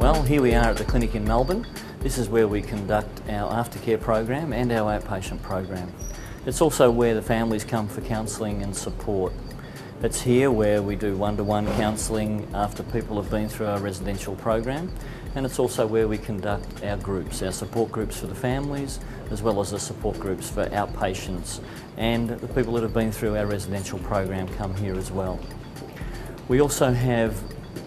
Well, here we are at the clinic in Melbourne. This is where we conduct our aftercare program and our outpatient program. It's also where the families come for counselling and support. It's here where we do one-to-one counselling after people have been through our residential program, and it's also where we conduct our groups, our support groups for the families, as well as the support groups for outpatients, and the people that have been through our residential program come here as well. We also have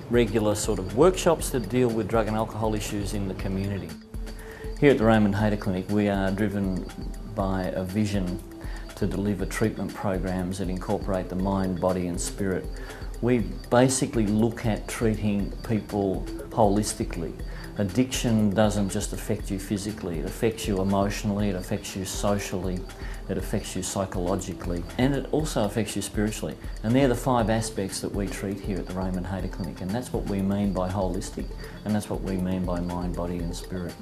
regular sort of workshops that deal with drug and alcohol issues in the community. Here at the Raymond Clinic, we are driven by a vision to deliver treatment programs that incorporate the mind, body and spirit. We basically look at treating people holistically. Addiction doesn't just affect you physically, it affects you emotionally, it affects you socially, it affects you psychologically, and it also affects you spiritually. And they're the 5 aspects that we treat here at the Raymond Clinic, and that's what we mean by holistic, and that's what we mean by mind, body and spirit.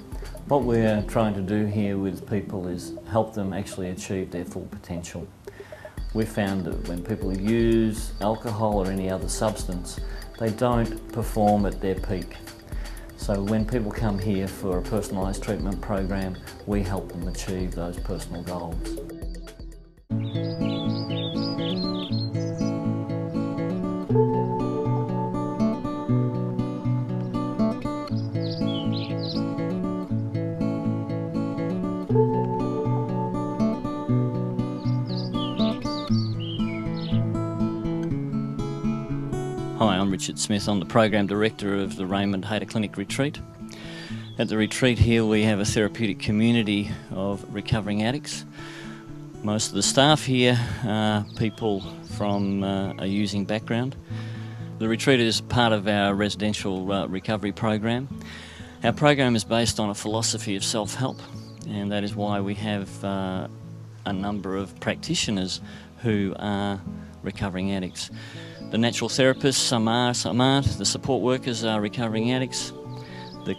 What we're trying to do here with people is help them actually achieve their full potential. We've found that when people use alcohol or any other substance, they don't perform at their peak. So when people come here for a personalised treatment program, we help them achieve those personal goals. Hi, I'm Richard Smith. I'm the Program Director of the Raymond Clinic Retreat. At the retreat here we have a therapeutic community of recovering addicts. Most of the staff here are people from a using background. The retreat is part of our residential recovery program. Our program is based on a philosophy of self-help, and that is why we have a number of practitioners who are recovering addicts. The natural therapists, some are, some aren't. The support workers are recovering addicts. The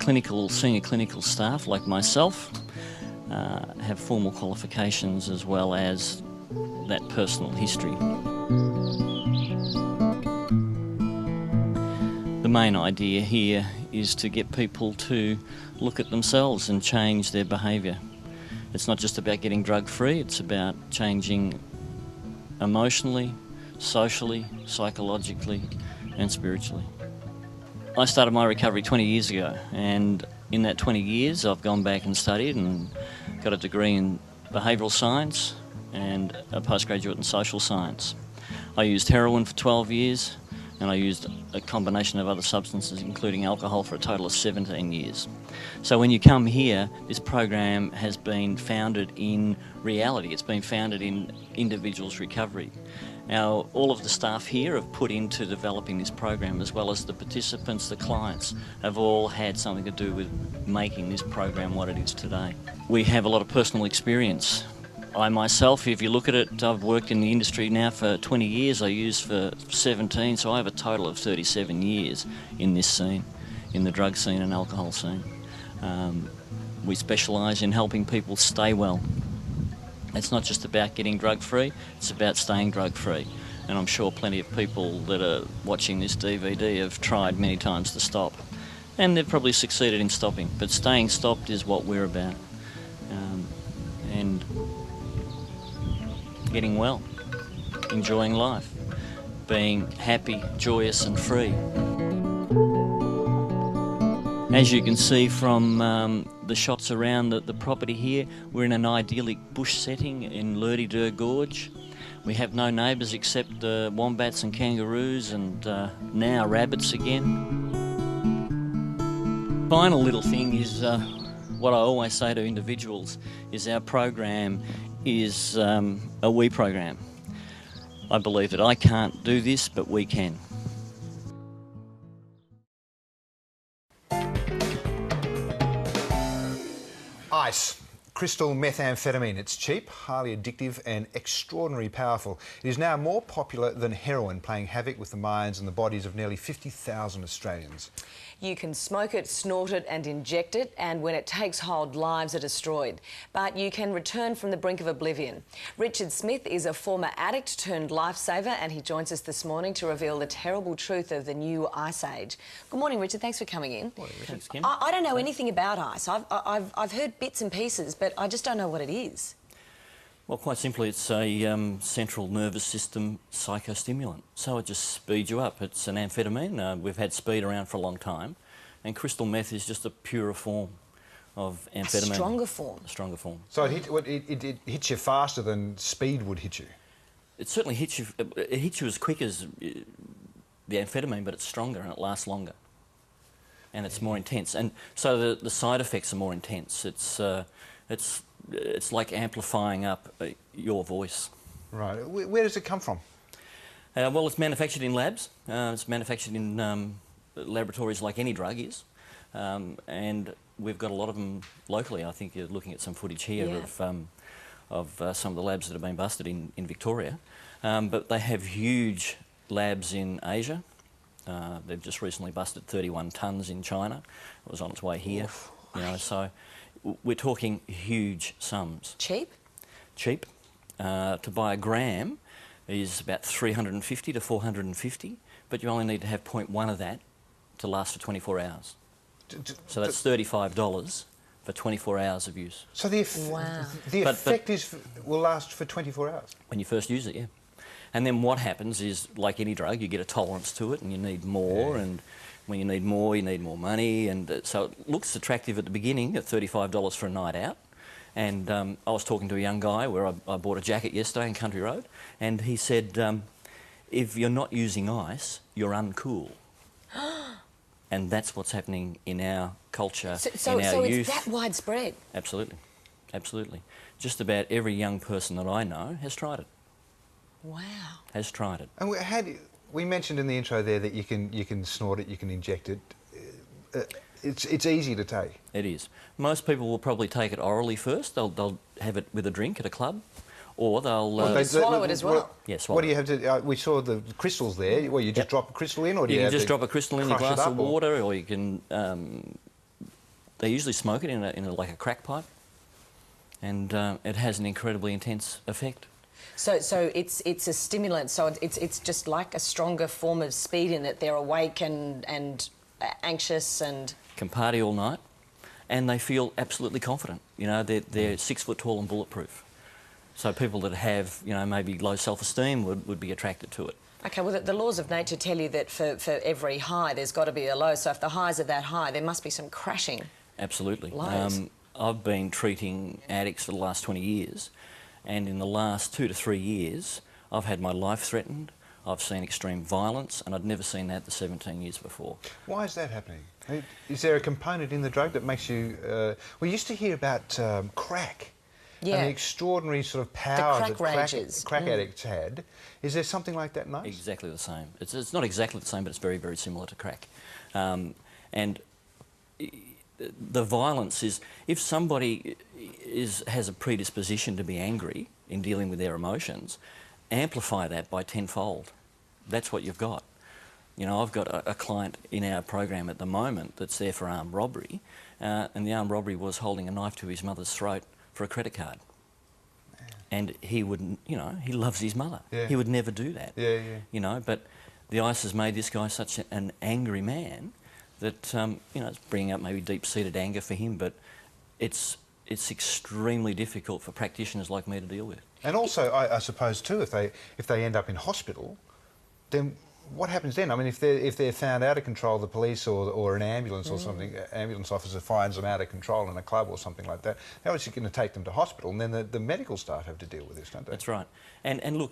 senior clinical staff, like myself, have formal qualifications as well as that personal history. The main idea here is to get people to look at themselves and change their behaviour. It's not just about getting drug-free, it's about changing emotionally, socially, psychologically and spiritually. I started my recovery 20 years ago, and in that 20 years I've gone back and studied and got a degree in behavioural science and a postgraduate in social science. I used heroin for 12 years and I used a combination of other substances including alcohol for a total of 17 years. So when you come here, this program has been founded in reality. It's been founded in individuals' recovery. Now, all of the staff here have put into developing this program, as well as the participants, the clients, have all had something to do with making this program what it is today. We have a lot of personal experience. I myself, if you look at it, I've worked in the industry now for 20 years, I used for 17, so I have a total of 37 years in this scene, in the drug scene and alcohol scene. We specialise in helping people stay well. It's not just about getting drug-free, it's about staying drug-free. And I'm sure plenty of people that are watching this DVD have tried many times to stop. And they've probably succeeded in stopping, but staying stopped is what we're about. And getting well, enjoying life, being happy, joyous and free. As you can see from the shots around the property here, we're in an idyllic bush setting in Lurdy Gorge. We have no neighbours except wombats and kangaroos and now rabbits again. Final little thing is what I always say to individuals is our program is a we program. I believe that I can't do this, but we can. ICE, crystal methamphetamine. It's cheap, highly addictive and extraordinarily powerful. It is now more popular than heroin, playing havoc with the minds and the bodies of nearly 50,000 Australians. You can smoke it, snort it and inject it, and when it takes hold, lives are destroyed. But you can return from the brink of oblivion. Richard Smith is a former addict turned lifesaver, and he joins us this morning to reveal the terrible truth of the new ice age. Good morning, Richard. Thanks for coming in. Morning, Richard. Thanks, Kim. I don't know anything about ice. I've heard bits and pieces, but I just don't know what it is. Well, quite simply, it's a central nervous system psychostimulant. So it just speeds you up. It's an amphetamine. We've had speed around for a long time. And crystal meth is just a purer form of amphetamine. A stronger form? A stronger form. So it hits you faster than speed would hit you? It certainly hits you. It hits you as quick as the amphetamine, but it's stronger and it lasts longer. And it's more intense. And so the side effects are more intense. It's like amplifying up your voice. Right. Where does it come from? Well, it's manufactured in labs. It's manufactured in laboratories like any drug is. And we've got a lot of them locally. I think you're looking at some footage here of some of the labs that have been busted in Victoria. But they have huge labs in Asia. They've just recently busted 31 tonnes in China. It was on its way here. You know, so we're talking huge sums. Cheap? Cheap. To buy a gram is about 350 to 450, but you only need to have 0.1 of that to last for 24 hours. So that's $35 for 24 hours of use. So the effect will last for 24 hours? When you first use it, yeah. And then what happens is, like any drug, you get a tolerance to it and you need more, and when you need more money, and so it looks attractive at the beginning at $35 for a night out. And I was talking to a young guy where I bought a jacket yesterday in Country Road, and he said, if you're not using ice, you're uncool. And that's what's happening in our culture, in our youth. So it's that widespread? Absolutely, absolutely. Just about every young person that I know has tried it. Wow. Has tried it. And we mentioned in the intro there that you can snort it, you can inject it. It's easy to take. It is. Most people will probably take it orally first. They'll have it with a drink at a club, or they'll swallow it as well. Yeah, swallow. What do you have to? We saw the crystals there. Well, you just drop a crystal in, or do you can have just to drop a crystal in a glass of or? water, or you can. They usually smoke it in like a crack pipe, and it has an incredibly intense effect. So it's a stimulant. So it's just like a stronger form of speed in that they're awake and anxious and can party all night, and they feel absolutely confident. You know, they're 6 foot tall and bulletproof. So people that have, you know, maybe low self-esteem would be attracted to it. Okay, well, the laws of nature tell you that for every high, there's got to be a low. So if the highs are that high, there must be some crashing. Absolutely. Lows. I've been treating addicts for the last 20 years, and in the last 2 to 3 years, I've had my life threatened. I've seen extreme violence, and I'd never seen that the 17 years before. Why is that happening? Is there a component in the drug that makes you... we used to hear about crack. Yeah. And the extraordinary sort of power that crack addicts had. Is there something like that in ice? Exactly the same. It's not exactly the same, but it's very, very similar to crack. And the violence is... If somebody has a predisposition to be angry in dealing with their emotions, amplify that by tenfold. That's what you've got. You know, I've got a client in our program at the moment that's there for armed robbery, and the armed robbery was holding a knife to his mother's throat for a credit card. Man. And he wouldn't, you know, he loves his mother. Yeah. He would never do that. Yeah. You know, but the ice has made this guy such an angry man that, you know, it's bringing up maybe deep-seated anger for him, but it's extremely difficult for practitioners like me to deal with. And also, I suppose too, if they end up in hospital, then what happens then? I mean, if they're found out of control, the police or an ambulance or something, ambulance officer finds them out of control in a club or something like that, how is it going to take them to hospital? And then the medical staff have to deal with this, don't they? That's right. And look,